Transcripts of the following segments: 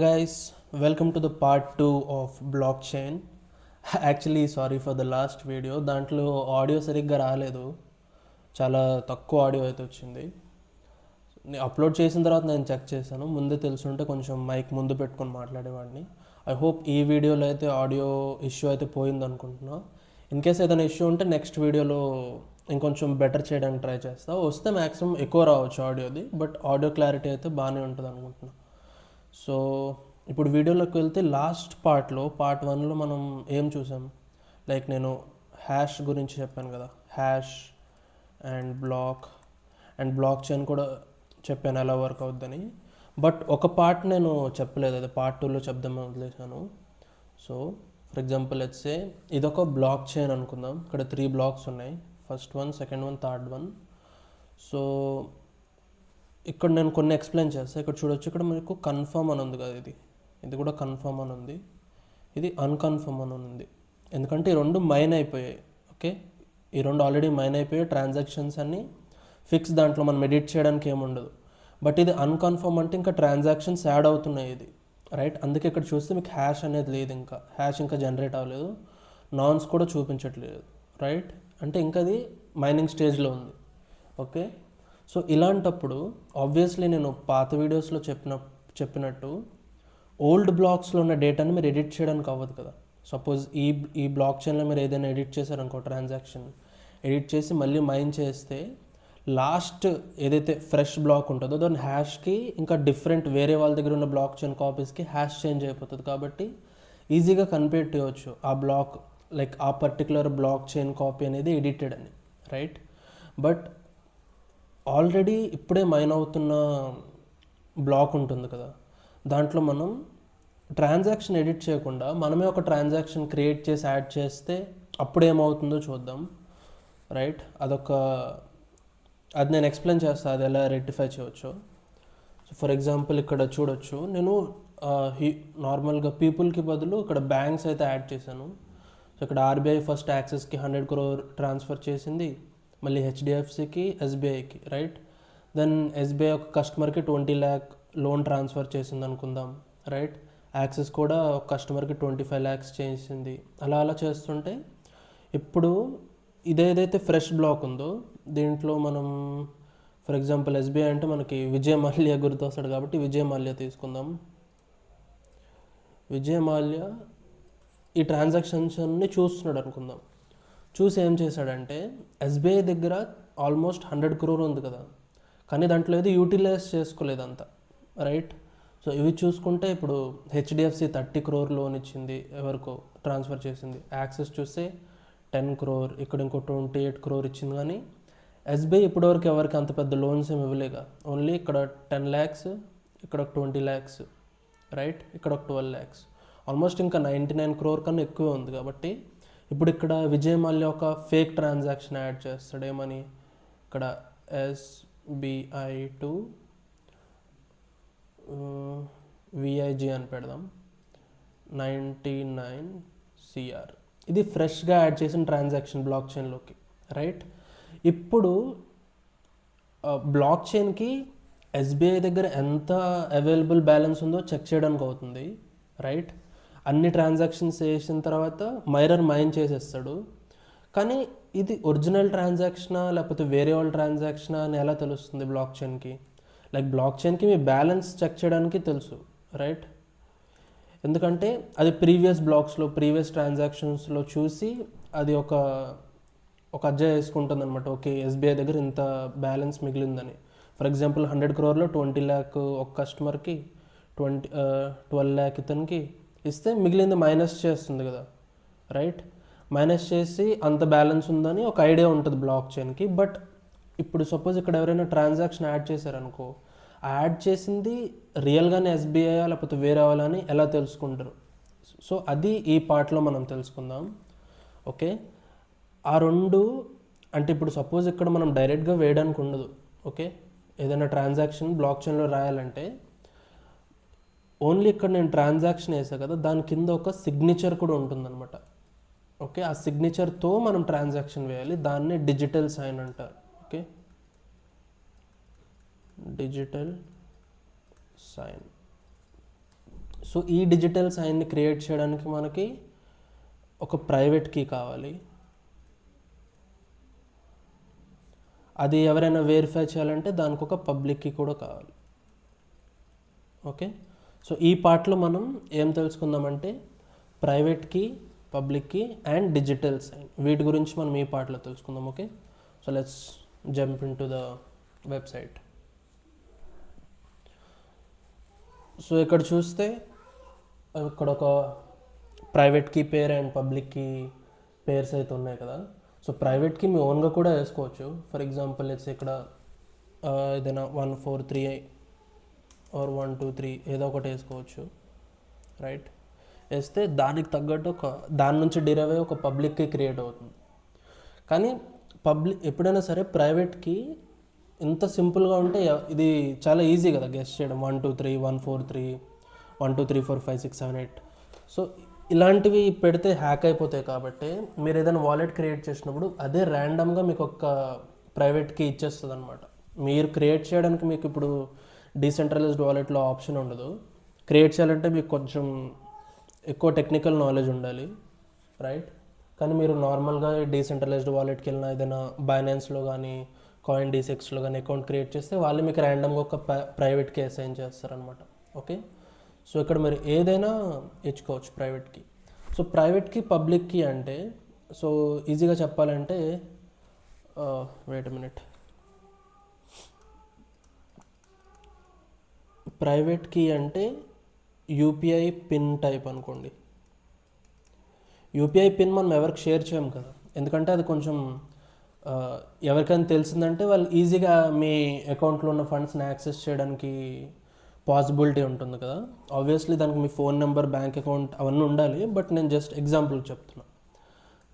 Guys, welcome to the part 2 of blockchain. Actually sorry for the last video, దాంట్లో audio సరిగ్గా రాలేదు, చాలా తక్కువ ఆడియో అయితే వచ్చింది. అప్లోడ్ చేసిన తర్వాత నేను చెక్ చేశాను, ముందే తెలుసుంటే కొంచెం మైక్ ముందు పెట్టుకొని మాట్లాడేవాడిని. ఐ హోప్ ఈ వీడియోలో అయితే ఆడియో ఇష్యూ అయితే పోయింది అనుకుంటున్నా. ఇన్ కేస్ ఏదైనా ఇష్యూ ఉంటే నెక్స్ట్ వీడియోలో ఇంకొంచెం బెటర్ చేయడానికి ట్రై చేస్తా. వస్తే మ్యాక్సిమం ఎక్కువ రావచ్చు ఆడియోది, బట్ ఆడియో క్లారిటీ అయితే బాగానే ఉంటుంది అనుకుంటున్నా. సో ఇప్పుడు వీడియోలోకి వెళ్తే లాస్ట్ పార్ట్లో పార్ట్ 1లో మనం ఏం చూసాం, లైక్ నేను హ్యాష్ గురించి చెప్పాను కదా, హ్యాష్ అండ్ బ్లాక్ చైన్ కూడా చెప్పాను ఎలా వర్క్ అవుద్దని. బట్ ఒక పార్ట్ నేను చెప్పలేదు, అది పార్ట్ 2లో చెప్దామని వదిలేసాను. సో ఫర్ ఎగ్జాంపుల్ లెట్స్ సే ఇదొక బ్లాక్ చైన్ అనుకుందాం. ఇక్కడ 3 బ్లాక్స్ ఉన్నాయి, first one, second one, third one. So ఇక్కడ నేను కొన్ని ఎక్స్ప్లెయిన్ చేస్తాను. ఇక్కడ చూడొచ్చు, ఇక్కడ మీకు కన్ఫర్మ్ అని ఉంది కదా, ఇది కూడా కన్ఫర్మ్ అని ఉంది, ఇది అన్కన్ఫర్మ్ అని ఉంది. ఎందుకంటే ఈ రెండు మైన్ అయిపోయాయి. ఓకే, ఈ రెండు ఆల్రెడీ మైన్ అయిపోయాయి, ట్రాన్సాక్షన్స్ అన్నీ ఫిక్స్, దాంట్లో మనం ఎడిట్ చేయడానికి ఏముండదు. బట్ ఇది అన్కన్ఫర్మ్ అంటే ఇంకా ట్రాన్సాక్షన్స్ యాడ్ అవుతున్నాయి ఇది, రైట్. అందుకే ఇక్కడ చూస్తే మీకు హ్యాష్ అనేది లేదు, ఇంకా హ్యాష్ ఇంకా జనరేట్ అవ్వలేదు, నాన్స్ కూడా చూపించట్లేదు, రైట్. అంటే ఇంకా అది మైనింగ్ స్టేజ్లో ఉంది. ఓకే, సో ఇలాంటప్పుడు ఆబ్వియస్లీ నేను పాత వీడియోస్లో చెప్పినట్టు ఓల్డ్ బ్లాక్స్లో ఉన్న డేటాని మీరు ఎడిట్ చేయడానికి అవ్వదు కదా. సపోజ్ ఈ బ్లాక్ చైన్లో మీరు ఏదైనా ఎడిట్ చేశారనుకో, ట్రాన్సాక్షన్ ఎడిట్ చేసి మళ్ళీ మైన్ చేస్తే లాస్ట్ ఏదైతే ఫ్రెష్ బ్లాక్ ఉంటుందో దాని హ్యాష్కి ఇంకా డిఫరెంట్ వేరే వాళ్ళ దగ్గర ఉన్న బ్లాక్ చైన్ కాపీస్కి హ్యాష్ చేంజ్ అయిపోతుంది. కాబట్టి ఈజీగా కనిపెట్టవచ్చు ఆ బ్లాక్, లైక్ ఆ పర్టికులర్ బ్లాక్ చైన్ కాపీ అనేది ఎడిటెడ్ అని, రైట్. బట్ ఆల్రెడీ ఇప్పుడే మైన్ అవుతున్న బ్లాక్ ఉంటుంది కదా, దాంట్లో మనం ట్రాన్సాక్షన్ ఎడిట్ చేయకుండా మనమే ఒక ట్రాన్సాక్షన్ క్రియేట్ చేసి యాడ్ చేస్తే అప్పుడు ఏమవుతుందో చూద్దాం, రైట్. అది నేను ఎక్స్ప్లెయిన్ చేస్తాను, అది ఎలా రెక్టిఫై చేయవచ్చు. సో ఫర్ ఎగ్జాంపుల్ ఇక్కడ చూడొచ్చు, నేను నార్మల్గా పీపుల్కి బదులు ఇక్కడ బ్యాంక్స్ అయితే యాడ్ చేశాను. సో ఇక్కడ ఆర్బీఐ ఫస్ట్ యాక్సిస్కి 100 crore ట్రాన్స్ఫర్ చేసింది, మళ్ళీ హెచ్డిఎఫ్సికి, ఎస్బీఐకి, రైట్. దెన్ ఎస్బీఐ ఒక కస్టమర్కి 20 lakh లోన్ ట్రాన్స్ఫర్ చేసింది అనుకుందాం, రైట్. యాక్సిస్ కూడా ఒక కస్టమర్కి 25 lakhs చేసింది. అలా చేస్తుంటే ఇప్పుడు ఇదేదైతే ఫ్రెష్ బ్లాక్ ఉందో దీంట్లో మనం ఫర్ ఎగ్జాంపుల్ ఎస్బీఐ అంటే మనకి విజయ్ మాల్యా గుర్తొస్తాడు కాబట్టి విజయ్ మాల్యా తీసుకుందాం. విజయ్ మాల్యా ఈ ట్రాన్సాక్షన్స్ అన్ని చూస్తున్నాడు అనుకుందాం. చూసి ఏం చేశాడంటే, ఎస్బీఐ దగ్గర ఆల్మోస్ట్ 100 crore ఉంది కదా, కానీ దాంట్లో ఏది యూటిలైజ్ చేసుకోలేదంతా, రైట్. సో ఇవి చూసుకుంటే ఇప్పుడు హెచ్డిఎఫ్సి 30 crore లోన్ ఇచ్చింది, ఎవరికో ట్రాన్స్ఫర్ చేసింది. యాక్సిస్ చూస్తే 10 crore, ఇక్కడ ఇంకో 28 crore ఇచ్చింది. కానీ ఎస్బీఐ ఇప్పటివరకు ఎవరికి అంత పెద్ద లోన్స్ ఏమి ఇవ్వలేగా, ఓన్లీ ఇక్కడ 10 lakhs, ఇక్కడ 20 lakhs, రైట్, ఇక్కడ 12 lakhs, ఆల్మోస్ట్ ఇంకా 99 crore కన్నా ఎక్కువే ఉంది. కాబట్టి ఇప్పుడు ఇక్కడ విజయ్ మాల్యా ఒక ఫేక్ ట్రాన్సాక్షన్ యాడ్ చేస్తాడు, ఏమని, ఇక్కడ ఎస్బీఐ టు విఐజీ అని పెడదాం, 99 CR. ఇది ఫ్రెష్గా యాడ్ చేసిన ట్రాన్సాక్షన్ బ్లాక్ చైన్లోకి, రైట్. ఇప్పుడు బ్లాక్ చైన్కి ఎస్బీఐ దగ్గర ఎంత అవైలబుల్ బ్యాలెన్స్ ఉందో చెక్ చేయడానికి అవుతుంది, రైట్. అన్ని ట్రాన్సాక్షన్స్ చేసిన తర్వాత మైరర్ మైన్ చేసేస్తాడు. కానీ ఇది ఒరిజినల్ ట్రాన్సాక్షనా లేకపోతే వేరే వాళ్ళ ట్రాన్సాక్షనా అని ఎలా తెలుస్తుంది బ్లాక్ చైన్కి? లైక్ బ్లాక్ చైన్కి మీ బ్యాలెన్స్ చెక్ చేయడానికి తెలుసు, రైట్. ఎందుకంటే అది ప్రీవియస్ బ్లాక్స్లో ప్రీవియస్ ట్రాన్సాక్షన్స్లో చూసి అది ఒక అడ్జస్ట్ చేసుకుంటుంది అనమాట. ఓకే, ఎస్బీఐ దగ్గర ఇంత బ్యాలెన్స్ మిగిలిందని. ఫర్ ఎగ్జాంపుల్ 100 crore 20 lakh ఒక కస్టమర్కి, 12 lakh ఇతనికి ఇస్తే మిగిలింది మైనస్ చేస్తుంది కదా, రైట్. మైనస్ చేసి అంత బ్యాలెన్స్ ఉందని ఒక ఐడియా ఉంటుంది బ్లాక్ చైన్కి. బట్ ఇప్పుడు సపోజ్ ఇక్కడ ఎవరైనా ట్రాన్సాక్షన్ యాడ్ చేశారనుకో, ఆ యాడ్ చేసింది రియల్గానే ఎస్బీఐ లేకపోతే వేరే వాళ్ళని ఎలా తెలుసుకుంటారు? సో అది ఈ పార్ట్లో మనం తెలుసుకుందాం. ఓకే, ఆ రెండు అంటే ఇప్పుడు సపోజ్ ఇక్కడ మనం డైరెక్ట్గా వేయడానికి ఉండదు. ఓకే, ఏదైనా ట్రాన్సాక్షన్ బ్లాక్ చైన్లో రాయాలంటే ఓన్లీ ఇక్కడ నేను ట్రాన్సాక్షన్ వేసాను కదా, దాని కింద ఒక సిగ్నేచర్ కూడా ఉంటుందన్నమాట. ఓకే, ఆ సిగ్నేచర్తో మనం ట్రాన్సాక్షన్ వేయాలి, దాన్ని డిజిటల్ సైన్ అంటారు. Okay, digital sign. సో ఈ డిజిటల్ సైన్ని క్రియేట్ చేయడానికి మనకి ఒక ప్రైవేట్ కీ కావాలి. అది ఎవరైనా వెరిఫై చేయాలంటే దానికి ఒక పబ్లిక్ కీ కూడా కావాలి. ఓకే, సో ఈ పార్ట్లో మనం ఏం తెలుసుకుందామంటే private key, public key and digital sign, వీటి గురించి మనం ఈ పార్ట్లో తెలుసుకుందాం. Okay, so let's jump into the website. So ఇక్కడ చూస్తే ఇక్కడ ఒక private key pair and public key pairs అయితే ఉన్నాయి కదా. సో ప్రైవేట్ కీ మీ ఓన్గా కూడా వేసుకోవచ్చు. ఫర్ ఎగ్జాంపుల్ ఇక్కడ ఏదైనా 143 ఆర్ 123 ఏదో ఒకటి వేసుకోవచ్చు, రైట్. వేస్తే దానికి తగ్గట్టు దాని నుంచి డిరైవ్ అయ్యి ఒక పబ్లిక్ కీ క్రియేట్ అవుతుంది. కానీ ఎప్పుడైనా సరే ప్రైవేట్కి ఇంత సింపుల్గా ఉంటే ఇది చాలా ఈజీ కదా గెస్ చేయడం. 123 143 1 2 3 4 5 6 7 8. సో ఇలాంటివి పెడితే హ్యాక్ అయిపోతాయి. కాబట్టి మీరు ఏదైనా వాలెట్ క్రియేట్ చేసినప్పుడు అదే ర్యాండమ్గా మీకు ఒక ప్రైవేట్ కీ ఇచ్చేస్తుంది అనమాట. మీరు క్రియేట్ చేయడానికి మీకు ఇప్పుడు డీసెంట్రలైజ్డ్ వాలెట్లో ఆప్షన్ ఉండదు. క్రియేట్ చేయాలంటే మీకు కొంచెం ఎక్కువ టెక్నికల్ నాలెడ్జ్ ఉండాలి, రైట్. కానీ మీరు నార్మల్గా డీసెంట్రలైజ్డ్ వాలెట్కి వెళ్ళినా ఏదైనా బైనాన్స్లో కానీ కాయిన్ డీసెక్స్లో కానీ అకౌంట్ క్రియేట్ చేస్తే వాళ్ళు మీకు ర్యాండమ్గా ఒక ప్రైవేట్ కీ అసైన్ చేస్తారనమాట. ఓకే, సో ఇక్కడ మీరు ఏదైనా ఇచ్చుకోవచ్చు private key. So private key, public key అంటే సో ఈజీగా చెప్పాలంటే wait a minute. Private key అంటే యూపీఐ పిన్ టైప్ అనుకోండి. యూపీఐ పిన్ మనం ఎవరికి షేర్ చేయం కదా, ఎందుకంటే అది కొంచెం ఎవరికైనా తెలిసిందంటే వాళ్ళు ఈజీగా మీ అకౌంట్లో ఉన్న ఫండ్స్ని యాక్సెస్ చేయడానికి పాసిబిలిటీ ఉంటుంది కదా. ఆబ్వియస్లీ దానికి మీ ఫోన్ నెంబర్, బ్యాంక్ అకౌంట్ అవన్నీ ఉండాలి. బట్ నేను జస్ట్ ఎగ్జాంపుల్ చెప్తున్నా.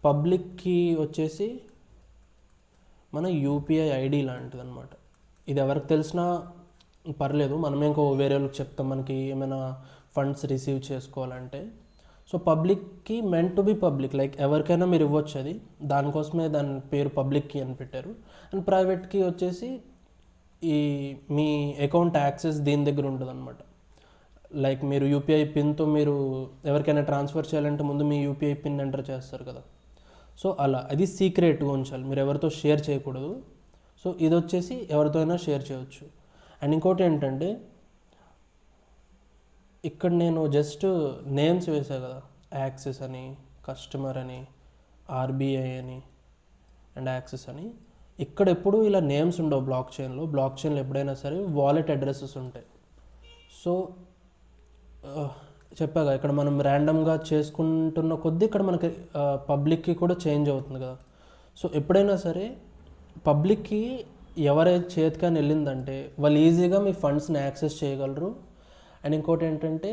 పబ్లిక్కి వచ్చేసి మన యూపీఐ ఐడి లాంటిది అనమాట. ఇది ఎవరికి తెలిసినా పర్లేదు, మనమే ఇంకో వేరే వాళ్ళకి చెప్తాం మనకి ఏమైనా ఫండ్స్ రిసీవ్ చేసుకోవాలంటే. సో పబ్లిక్కి meant to be public, like ఎవరికైనా మీరు ఇవ్వచ్చు. అది దానికోసమే దాని పేరు పబ్లిక్ కీ అని పెట్టారు. అండ్ ప్రైవేట్కి వచ్చేసి ఈ మీ అకౌంట్ యాక్సెస్ దీని దగ్గర ఉంటుంది అనమాట. లైక్ మీరు యూపీఐ పిన్తో మీరు ఎవరికైనా ట్రాన్స్ఫర్ చేయాలంటే ముందు మీ యూపీఐ పిన్ ఎంటర్ చేస్తారు కదా. సో అలా అది సీక్రెట్గా ఉంచాలి, మీరు ఎవరితో షేర్ చేయకూడదు. సో ఇది వచ్చేసి ఎవరితో అయినా షేర్ చేయవచ్చు. అండ్ ఇంకోటి ఏంటంటే ఇక్కడ నేను జస్ట్ నేమ్స్ వేసా కదా, యాక్సిస్ అని, కస్టమర్ అని, ఆర్బీఐ అని అండ్ యాక్సిస్ అని. ఇక్కడ ఎప్పుడు ఇలా నేమ్స్ ఉండవు బ్లాక్ చైన్లో ఎప్పుడైనా సరే వాలెట్ అడ్రసెస్ ఉంటాయి. సో చెప్పాగా ఇక్కడ మనం ర్యాండమ్గా చేసుకుంటున్న కొద్దీ ఇక్కడ మనకి పబ్లిక్కి కూడా చేంజ్ అవుతుంది కదా. సో ఎప్పుడైనా సరే పబ్లిక్కి ఎవరైతే చేతికని వెళ్ళిందంటే వాళ్ళు ఈజీగా మీ ఫండ్స్ని యాక్సెస్ చేయగలరు. అండ్ ఇంకోటి ఏంటంటే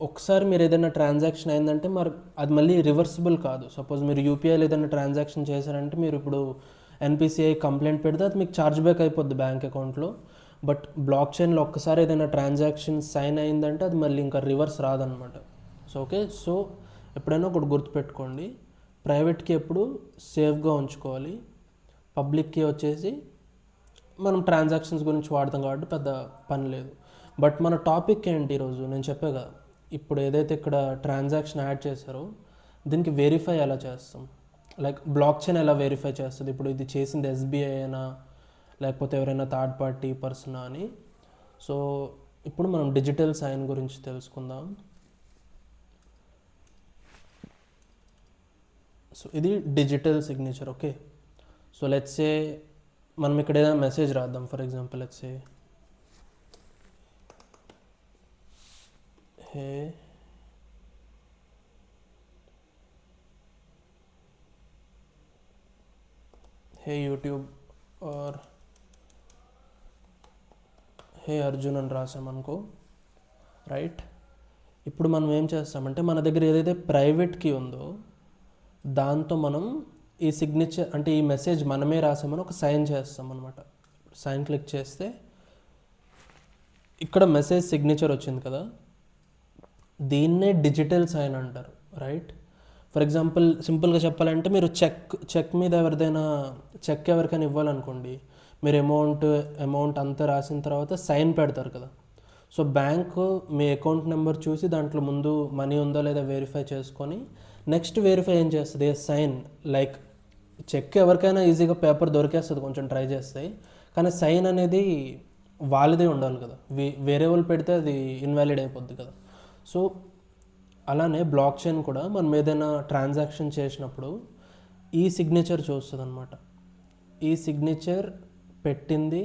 ఒకసారి మీరు ఏదైనా ట్రాన్సాక్షన్ అయిందంటే మరి అది మళ్ళీ రివర్సిబుల్ కాదు. సపోజ్ మీరు యూపీఐలో ఏదైనా ట్రాన్సాక్షన్ చేశారంటే మీరు ఇప్పుడు ఎన్పిసిఐ కంప్లైంట్ పెడితే అది మీకు ఛార్జ్ బ్యాక్ అయిపోద్ది బ్యాంక్ అకౌంట్లో. బట్ బ్లాక్ చైన్లో ఒక్కసారి ఏదైనా ట్రాన్సాక్షన్ సైన్ అయిందంటే అది మళ్ళీ ఇంకా రివర్స్ రాదనమాట. సో ఓకే, సో ఎప్పుడైనా ఒకటి గుర్తుపెట్టుకోండి, ప్రైవేట్కి ఎప్పుడు సేఫ్గా ఉంచుకోవాలి. పబ్లిక్కి వచ్చేసి మనం ట్రాన్సాక్షన్స్ గురించి వాడతాం కాబట్టి పెద్ద పని లేదు. బట్ మన టాపిక్ ఏంటి ఈరోజు నేను చెప్పే కదా, ఇప్పుడు ఏదైతే ఇక్కడ ట్రాన్సాక్షన్ యాడ్ చేశారో దీనికి వెరిఫై ఎలా చేస్తాం, లైక్ బ్లాక్ చైన్ ఎలా వెరిఫై చేస్తుంది, ఇప్పుడు ఇది చేసింది ఎస్బీఐ అయినా లేకపోతే ఎవరైనా థర్డ్ పార్టీ పర్సనా అని. సో ఇప్పుడు మనం డిజిటల్ సైన్ గురించి తెలుసుకుందాం. సో ఇది digital signature. Okay, so let's say మనం ఇక్కడ ఏదైనా మెసేజ్ రాద్దాం. For example let's say hey YouTube or hey Arjun అని రాసామనుకో, రైట్. ఇప్పుడు మనం ఏం చేస్తామంటే మన దగ్గర ఏదైతే ప్రైవేట్ కీ ఉందో దాంతో మనం ఈ సిగ్నేచర్ అంటే ఈ మెసేజ్ మనమే రాసామని ఒక సైన్ చేస్తాం అనమాట. సైన్ క్లిక్ చేస్తే ఇక్కడ మెసేజ్ సిగ్నేచర్ వచ్చింది కదా, దీన్నే డిజిటల్ సైన్ అంటారు, రైట్. ఫర్ ఎగ్జాంపుల్ సింపుల్గా చెప్పాలంటే మీరు చెక్ మీద చెక్ ఎవరికైనా ఇవ్వాలనుకోండి, మీరు అమౌంట్ అంతా రాసిన తర్వాత సైన్ పెడతారు కదా. సో బ్యాంకు మీ అకౌంట్ నెంబర్ చూసి దాంట్లో ముందు మనీ ఉందో లేదా వెరిఫై చేసుకొని నెక్స్ట్ వెరిఫై ఏం చేస్తుంది, సైన్. లైక్ చెక్ ఎవరికైనా ఈజీగా పేపర్ దొరికేస్తుంది కొంచెం ట్రై చేస్తే, కానీ సైన్ అనేది వాళ్ళదే ఉండాలి కదా, వేరే వాళ్ళు పెడితే అది ఇన్వాలిడ్ అయిపోద్ది కదా. సో అలానే బ్లాక్ చైన్ కూడా మనం ఏదైనా ట్రాన్సాక్షన్ చేసినప్పుడు ఈ సిగ్నేచర్ చూస్తుంది అనమాట. ఈ సిగ్నేచర్ పెట్టింది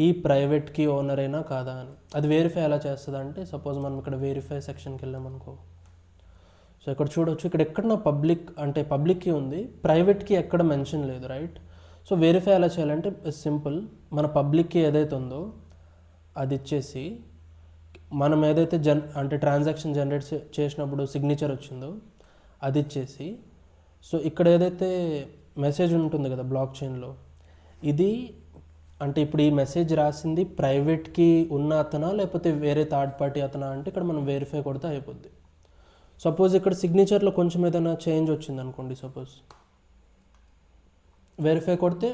ఈ ప్రైవేట్ కీ ఓనర్ అయినా కాదా అని. అది వెరిఫై ఎలా చేస్తుంది అంటే, సపోజ్ మనం ఇక్కడ వెరిఫై సెక్షన్కి వెళ్ళామనుకో, సో ఇక్కడ చూడొచ్చు, ఇక్కడ ఎక్కడ నా పబ్లిక్ అంటే పబ్లిక్ కీ ఉంది, ప్రైవేట్ కీ ఎక్కడ మెన్షన్ లేదు, రైట్. సో వెరిఫై ఎలా చేయాలంటే సింపుల్, మన పబ్లిక్ కీ ఏదైతే ఉందో అది ఇచ్చేసి, మనం ఏదైతే అంటే ట్రాన్సాక్షన్ జనరేట్ చేసినప్పుడు సిగ్నేచర్ వచ్చిందో అది ఇచ్చేసి, సో ఇక్కడ ఏదైతే మెసేజ్ ఉంటుంది కదా బ్లాక్ చైన్లో, ఇది అంటే ఇప్పుడు ఈ మెసేజ్ రాసింది ప్రైవేట్కి ఉన్న అతనా లేకపోతే వేరే థర్డ్ పార్టీ అతనా అంటే ఇక్కడ మనం వెరిఫై కొడితే అయిపోద్ది. సపోజ్ ఇక్కడ సిగ్నేచర్లో కొంచెం ఏదైనా చేంజ్ వచ్చింది అనుకోండి, సపోజ్ వెరిఫై కొడితే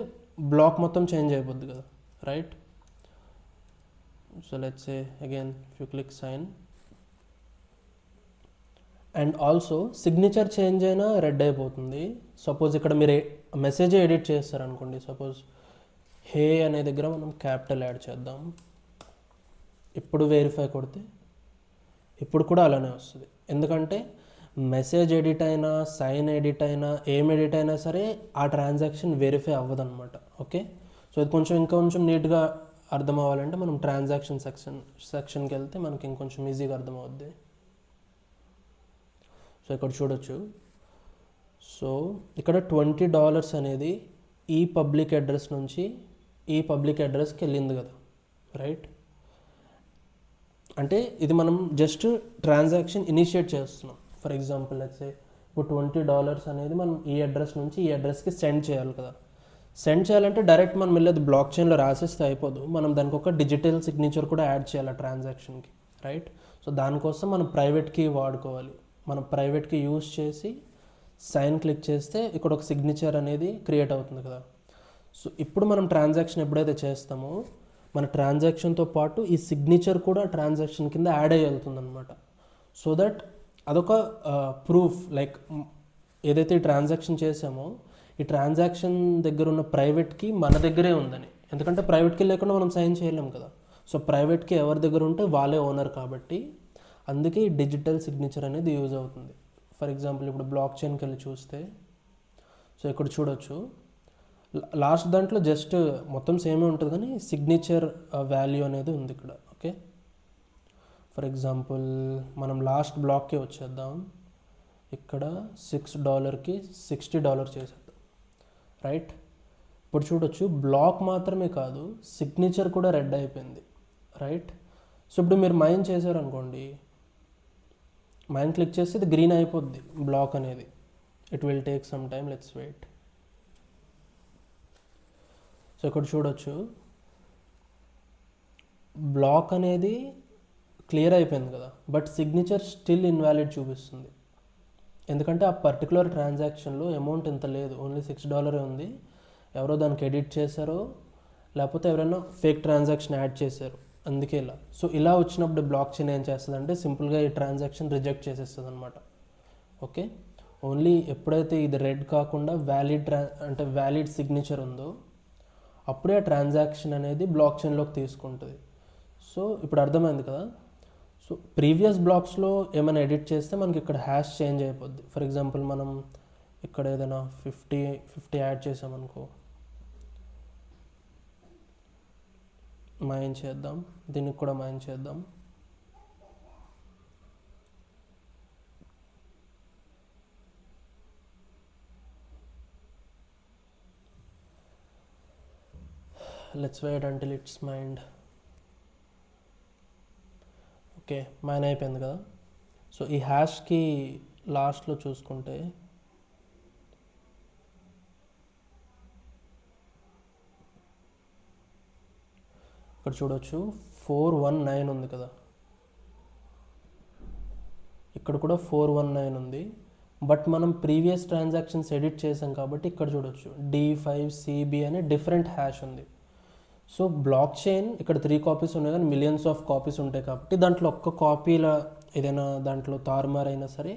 బ్లాక్ మొత్తం చేంజ్ అయిపోద్ది కదా, right. So let's say again if you click sign, and also signature change అయినా రెడ్ అయిపోతుంది. సపోజ్ ఇక్కడ మీరు మెసేజ్ ఎడిట్ చేస్తారనుకోండి, సపోజ్ హే అనే దగ్గర మనం క్యాపిటల్ యాడ్ చేద్దాం, ఇప్పుడు వెరిఫై కొడితే ఇప్పుడు కూడా అలానే వస్తుంది. ఎందుకంటే మెసేజ్ ఎడిట్ అయినా సైన్ ఎడిట్ అయినా ఏం ఎడిట్ అయినా సరే ఆ ట్రాన్సాక్షన్ వెరిఫై అవ్వదన్నమాట. ఓకే, సో ఇది కొంచెం ఇంకొంచెం నీట్గా అర్థం అవ్వాలంటే మనం ట్రాన్సాక్షన్ సెక్షన్కి వెళ్తే మనకి ఇంకొంచెం ఈజీగా అర్థమవుద్ది. సో ఇక్కడ చూడొచ్చు, సో ఇక్కడ $20 అనేది ఈ పబ్లిక్ అడ్రస్ నుంచి ఈ పబ్లిక్ అడ్రస్కి వెళ్ళింది కదా, రైట్. అంటే ఇది మనం జస్ట్ ట్రాన్సాక్షన్ ఇనిషియేట్ చేస్తున్నాం. ఫర్ ఎగ్జాంపుల్ అయితే ఇప్పుడు $20 అనేది మనం ఈ అడ్రస్ నుంచి ఈ అడ్రస్కి సెండ్ చేయాలి కదా. సెండ్ చేయాలంటే డైరెక్ట్ మనం వెళ్ళేది బ్లాక్ చైన్లో రాసేస్తే అయిపోదు, మనం దానికి ఒక డిజిటల్ సిగ్నేచర్ కూడా యాడ్ చేయాలి ఆ ట్రాన్సాక్షన్కి, రైట్. సో దానికోసం మనం ప్రైవేట్ కీ వాడుకోవాలి. మనం ప్రైవేట్ కీ యూజ్ చేసి సైన్ క్లిక్ చేస్తే ఇక్కడ ఒక సిగ్నేచర్ అనేది క్రియేట్ అవుతుంది కదా. సో ఇప్పుడు మనం ట్రాన్సాక్షన్ ఎప్పుడైతే చేస్తామో మన ట్రాన్సాక్షన్తో పాటు ఈ సిగ్నేచర్ కూడా ట్రాన్సాక్షన్ కింద యాడ్ అయ్యి వెళ్తుంది అనమాట. సో దట్ అదొక ప్రూఫ్, లైక్ ఏదైతే ఈ ట్రాన్సాక్షన్ చేసామో ఈ ట్రాన్సాక్షన్ దగ్గర ఉన్న ప్రైవేట్కి మన దగ్గరే ఉందని. ఎందుకంటే ప్రైవేట్కి లేకుండా మనం సైన్ చేయలేం కదా. సో ప్రైవేట్కి ఎవరి దగ్గర ఉంటే వాళ్ళే ఓనర్ కాబట్టి అందుకే ఈ డిజిటల్ సిగ్నేచర్ అనేది యూజ్ అవుతుంది. ఫర్ ఎగ్జాంపుల్ ఇప్పుడు బ్లాక్ చైన్కి వెళ్ళి చూస్తే, సో ఇక్కడ చూడొచ్చు లాస్ట్ దాంట్లో జస్ట్ మొత్తం సేమే ఉంటుంది కానీ సిగ్నేచర్ వాల్యూ అనేది ఉంది ఇక్కడ. ఓకే, ఫర్ ఎగ్జాంపుల్ మనం లాస్ట్ బ్లాక్కి వచ్చేద్దాం, ఇక్కడ $6కి $60 చేసేద్దాం, రైట్. ఇప్పుడు చూడొచ్చు బ్లాక్ మాత్రమే కాదు సిగ్నేచర్ కూడా రెడ్ అయిపోయింది, రైట్. సో ఇప్పుడు మీరు మైన్ చేశారనుకోండి, మైన్ క్లిక్ చేస్తే ఇది గ్రీన్ అయిపోద్ది బ్లాక్ అనేది. It will take some time, let's wait. So ఇక్కడ చూడొచ్చు బ్లాక్ అనేది క్లియర్ అయిపోయింది కదా, బట్ సిగ్నేచర్ స్టిల్ ఇన్వాలిడ్ చూపిస్తుంది. ఎందుకంటే ఆ పర్టికులర్ ట్రాన్సాక్షన్లో అమౌంట్ ఇంత లేదు, ఓన్లీ $6 ఉంది. ఎవరో దానికి ఎడిట్ చేశారో లేకపోతే ఎవరైనా ఫేక్ ట్రాన్సాక్షన్ యాడ్ చేశారు, అందుకే ఇలా. సో ఇలా వచ్చినప్పుడు బ్లాక్ చైన్ ఏం చేస్తుందంటే సింపుల్గా ఈ ట్రాన్సాక్షన్ రిజెక్ట్ చేసేస్తుంది అనమాట. ఓకే, ఓన్లీ ఎప్పుడైతే ఇది రెడ్ కాకుండా వ్యాలిడ్ సిగ్నేచర్ ఉందో అప్పుడే ఆ ట్రాన్సాక్షన్ అనేది బ్లాక్ చైన్లోకి తీసుకుంటుంది. సో ఇప్పుడు అర్థమైంది కదా. సో ప్రీవియస్ బ్లాక్స్లో ఏమైనా ఎడిట్ చేస్తే మనకి ఇక్కడ హ్యాష్ చేంజ్ అయిపోద్ది. ఫర్ ఎగ్జాంపుల్ మనం ఇక్కడ ఏదైనా 50 యాడ్ చేసామనుకో, మైన్ చేద్దాం, దీనికి కూడా మైన్ చేద్దాం. Let's wait until it's mined. Okay, mine అయిపోయింది కదా. సో ఈ హ్యాష్కి లాస్ట్లో చూసుకుంటే ఇక్కడ చూడొచ్చు 419 ఉంది కదా, ఇక్కడ కూడా 419 ఉంది. బట్ మనం ప్రీవియస్ ట్రాన్సాక్షన్స్ ఎడిట్ చేసాం కాబట్టి ఇక్కడ చూడొచ్చు D5CB అనే డిఫరెంట్ హ్యాష్ ఉంది. సో బ్లాక్ చైన్ ఇక్కడ 3 కాపీస్ ఉన్నాయి కానీ మిలియన్స్ ఆఫ్ కాపీస్ ఉంటాయి కాబట్టి దాంట్లో ఒక్క కాపీల ఏదైనా దాంట్లో తారుమారైనా సరే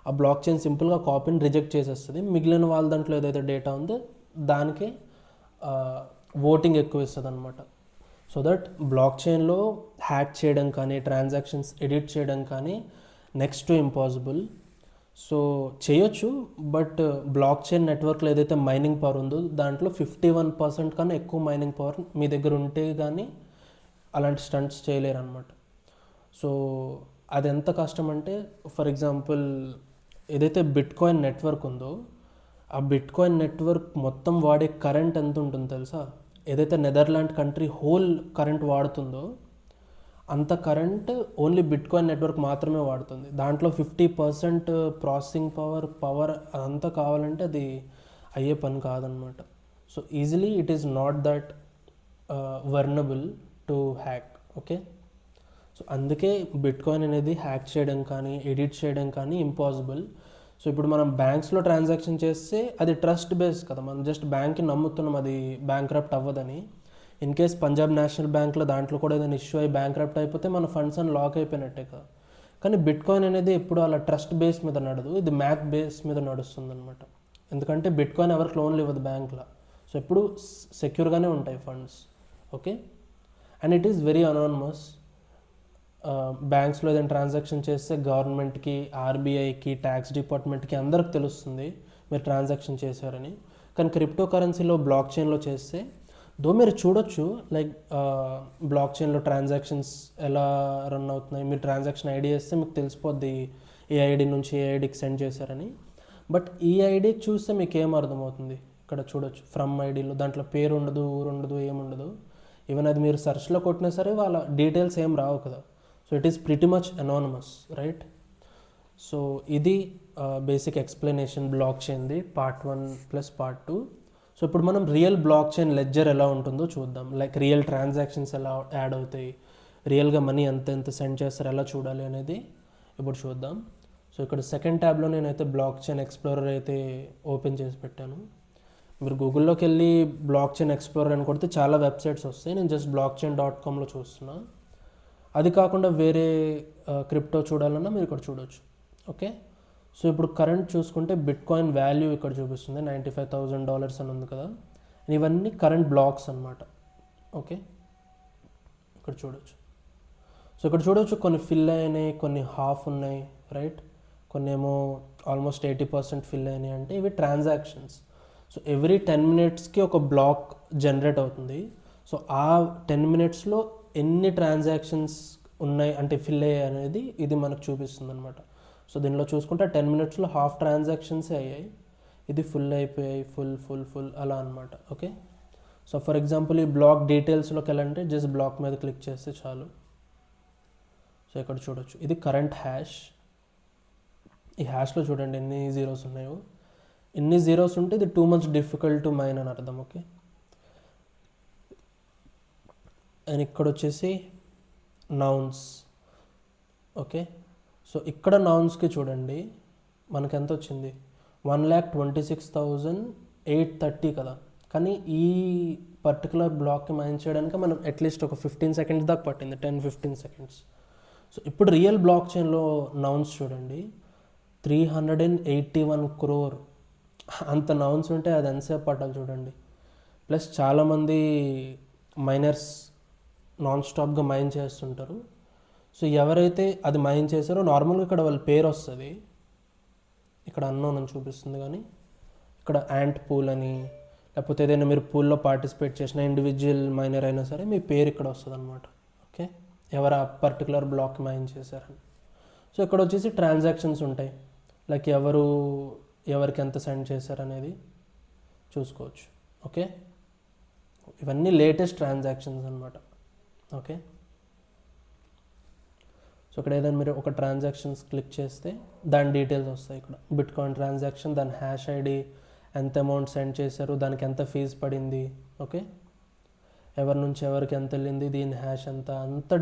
ఆ బ్లాక్ చైన్ సింపుల్గా కాపీని రిజెక్ట్ చేసేస్తుంది. మిగిలిన వాళ్ళ దాంట్లో ఏదైతే డేటా ఉందో దానికి ఓటింగ్ ఎక్కువ ఇస్తుంది అనమాట. సో దట్ బ్లాక్ చైన్లో హ్యాక్ చేయడం కానీ ట్రాన్సాక్షన్స్ ఎడిట్ చేయడం కానీ నెక్స్ట్ టు ఇంపాసిబుల్. సో చేయొచ్చు, బట్ బ్లాక్ చైన్ నెట్వర్క్లో ఏదైతే మైనింగ్ పవర్ ఉందో దాంట్లో 51% కన్నా ఎక్కువ మైనింగ్ పవర్ మీ దగ్గర ఉంటే కానీ అలాంటి స్టంట్స్ చేయలేరు అనమాట. సో అది ఎంత కష్టం అంటే, ఫర్ ఎగ్జాంపుల్ ఏదైతే బిట్కాయిన్ నెట్వర్క్ ఉందో ఆ బిట్కాయిన్ నెట్వర్క్ మొత్తం వాడే కరెంట్ ఎంత ఉంటుందో తెలుసా? ఏదైతే నెదర్లాండ్ కంట్రీ హోల్ కరెంట్ వాడుతుందో అంత కరెంట్ ఓన్లీ బిట్కాయిన్ నెట్వర్క్ మాత్రమే వాడుతుంది. దాంట్లో 50% ప్రాసెసింగ్ పవర్ అదంతా కావాలంటే అది అయ్యే పని కాదనమాట. So easily it is not that vulnerable to hack. Okay, so అందుకే బిట్కాయిన్ అనేది హ్యాక్ చేయడం కానీ ఎడిట్ చేయడం కానీ ఇంపాసిబుల్. సో ఇప్పుడు మనం బ్యాంక్స్లో ట్రాన్సాక్షన్ చేస్తే అది ట్రస్ట్ బేస్ కదా, మనం జస్ట్ బ్యాంక్కి నమ్ముతున్నాం అది బ్యాంక్రప్ట్ అవ్వదని. ఇన్ కేస్ పంజాబ్ నేషనల్ బ్యాంక్లో దాంట్లో కూడా ఏదైనా ఇష్యూ అయ్యి బ్యాంక్రప్ట్ అయిపోతే మన ఫండ్స్ అని లాక్ అయిపోయినట్టే కదా. కానీ బిట్కాయిన్ అనేది ఎప్పుడు అలా ట్రస్ట్ బేస్ మీద నడదు, ఇది మ్యాథ్ బేస్ మీద నడుస్తుంది అనమాట. ఎందుకంటే బిట్కాయిన్ ఎవరికి లోన్లు ఇవ్వదు బ్యాంక్లో. సో ఎప్పుడు సెక్యూర్గానే ఉంటాయి funds. Okay, and it is very anonymous. బ్యాంక్స్లో ఏదైనా ట్రాన్సాక్షన్ చేస్తే గవర్నమెంట్కి, ఆర్బీఐకి, ట్యాక్స్ డిపార్ట్మెంట్కి అందరికి తెలుస్తుంది మీరు ట్రాన్సాక్షన్ చేశారని. కానీ క్రిప్టో కరెన్సీలో బ్లాక్ చైన్లో చేస్తే దో మీరు చూడొచ్చు లైక్ బ్లాక్ చైన్లో ట్రాన్సాక్షన్స్ ఎలా రన్ అవుతున్నాయి. మీరు ట్రాన్సాక్షన్ ఐడి వేస్తే మీకు తెలిసిపోద్ది ఏ ఐడి నుంచి ఏ ఐడికి సెండ్ చేశారని. బట్ ఈ ఐడికి చూస్తే మీకు ఏం అర్థమవుతుంది, ఇక్కడ చూడొచ్చు ఫ్రమ్ ఐడిలో దాంట్లో పేరు ఉండదు, ఊరు ఉండదు, ఏముండదు. ఈవెన్ అది మీరు సెర్చ్లో కొట్టినా సరే వాళ్ళ డీటెయిల్స్ ఏం రావు కదా. So it is pretty much anonymous, right? So ఇది బేసిక్ ఎక్స్ప్లెనేషన్ బ్లాక్ చైన్ది పార్ట్ 1 ప్లస్ పార్ట్ 2. సో ఇప్పుడు మనం రియల్ బ్లాక్ చైన్ లెడ్జర్ ఎలా ఉంటుందో చూద్దాం. లైక్ రియల్ ట్రాన్సాక్షన్స్ ఎలా యాడ్ అవుతాయి, రియల్గా మనీ ఎంత సెండ్ చేస్తారు ఎలా చూడాలి అనేది ఇప్పుడు చూద్దాం. సో ఇక్కడ సెకండ్ ట్యాబ్లో నేనైతే బ్లాక్ చైన్ ఎక్స్ప్లోరర్ అయితే ఓపెన్ చేసి పెట్టాను. మీరు గూగుల్లోకి వెళ్ళి బ్లాక్ చైన్ ఎక్స్ప్లోరర్ అని కొడితే చాలా వెబ్సైట్స్ వస్తాయి. నేను జస్ట్ blockchain.comలో చూస్తున్నా. అది కాకుండా వేరే క్రిప్టో చూడాలన్నా మీరు ఇక్కడ చూడవచ్చు. ఓకే, సో ఇప్పుడు కరెంట్ చూసుకుంటే బిట్కాయిన్ వాల్యూ ఇక్కడ చూపిస్తుంది $95,000 అని ఉంది కదా. ఇవన్నీ కరెంట్ బ్లాక్స్ అనమాట. ఓకే, ఇక్కడ చూడవచ్చు. సో ఇక్కడ చూడవచ్చు కొన్ని ఫిల్ అయినాయి, కొన్ని హాఫ్ ఉన్నాయి, రైట్? కొన్ని ఏమో ఆల్మోస్ట్ 80% ఫిల్ అయినాయి. అంటే ఇవి ట్రాన్సాక్షన్స్. సో ఎవ్రీ 10 మినిట్స్కి ఒక బ్లాక్ జనరేట్ అవుతుంది. సో ఆ 10 మినిట్స్లో ఎన్ని ట్రాన్సాక్షన్స్ ఉన్నాయి అంటే ఫిల్ అయ్యాయి అనేది ఇది మనకు చూపిస్తుంది అనమాట. సో దీనిలో చూసుకుంటే 10 మినిట్స్లో హాఫ్ ట్రాన్సాక్షన్సే అయ్యాయి, ఇది ఫుల్ అయిపోయాయి, ఫుల్ అలా అనమాట. ఓకే, సో ఫర్ ఎగ్జాంపుల్ ఈ బ్లాక్ డీటెయిల్స్లోకి వెళ్ళాలంటే జస్ట్ బ్లాక్ మీద క్లిక్ చేస్తే చాలు. సో ఇక్కడ చూడొచ్చు ఇది కరెంట్ హ్యాష్. ఈ హ్యాష్లో చూడండి ఎన్ని జీరోస్ ఉన్నాయో. ఎన్ని జీరోస్ ఉంటే ఇది too much difficult to mine అని అర్థం. ఓకే, అండ్ ఇక్కడ వచ్చేసి నౌన్స్. ఓకే, సో ఇక్కడ నౌన్స్కి చూడండి మనకి ఎంత వచ్చింది, 1,26,830 కదా. కానీ ఈ పర్టికులర్ బ్లాక్కి మైన్ చేయడానికి మనం అట్లీస్ట్ ఒక 15 సెకండ్స్ దాకా పట్టింది, 10-15 సెకండ్స్. సో ఇప్పుడు రియల్ బ్లాక్ చైన్లో నౌన్స్ చూడండి 381 crore. అంత నౌన్స్ ఉంటే అది ఎంతసేపు పట్టాలి చూడండి. ప్లస్ చాలామంది మైనర్స్ నాన్ స్టాప్గా మైన్ చేస్తుంటారు. సో ఎవరైతే అది మైన్ చేశారో నార్మల్గా ఇక్కడ వాళ్ళ పేరు వస్తుంది, ఇక్కడ అన్నోన్ అని చూపిస్తుంది. కానీ ఇక్కడ యాంట్ పూల్ అని లేకపోతే ఏదైనా మీరు పూల్లో పార్టిసిపేట్ చేసిన ఇండివిజువల్ మైనర్ అయినా సరే మీ పేరు ఇక్కడ వస్తుంది అనమాట. ఓకే, ఎవరు ఆ పర్టికులర్ బ్లాక్ మైన్ చేశారని. సో ఇక్కడ వచ్చేసి ట్రాన్సాక్షన్స్ ఉంటాయి, లైక్ ఎవరికి ఎంత సెండ్ చేశారనేది చూసుకోవచ్చు. ఓకే, ఇవన్నీ లేటెస్ట్ ట్రాన్సాక్షన్స్ అనమాట. ఓకే, సో ఇక్కడ ఏదైనా మీరు ఒక ట్రాన్సాక్షన్స్ క్లిక్ చేస్తే దాని డీటెయిల్స్ వస్తాయి. ఇక్కడ బిట్కాయిన్ ట్రాన్సాక్షన్, దాని హ్యాష్ ఐడి, ఎంత అమౌంట్ సెండ్ చేశారు, దానికి ఎంత ఫీజు పడింది, ఓకే, ఎవరి నుంచి ఎవరికి ఎంత వెళ్ళింది, దీని హ్యాష్ అంత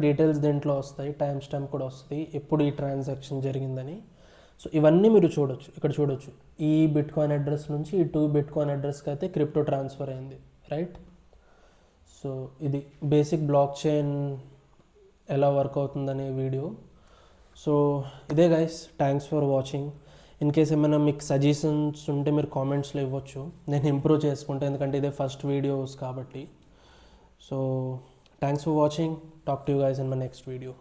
డీటెయిల్స్ దీంట్లో వస్తాయి. టైం స్టాంప్ కూడా వస్తుంది ఎప్పుడు ఈ ట్రాన్సాక్షన్ జరిగిందని. సో ఇవన్నీ మీరు చూడొచ్చు. ఇక్కడ చూడొచ్చు ఈ బిట్కాయిన్ అడ్రస్ నుంచి ఈ 2 బిట్కాయిన్ అడ్రస్కి అయితే క్రిప్టో ట్రాన్స్ఫర్ అయింది, రైట్? సో ఇది బేసిక్ బ్లాక్ చైన్ ఎలా వర్క్ అవుతుందనే వీడియో. సో ఇదే guys, thanks for watching. In case ఏమైనా మీకు సజెషన్స్ ఉంటే మీరు కామెంట్స్లో ఇవ్వచ్చు, నేను ఇంప్రూవ్ చేసుకుంటాను, ఎందుకంటే ఇదే ఫస్ట్ వీడియోస్ కాబట్టి. So thanks for watching. Talk to you guys in my next video.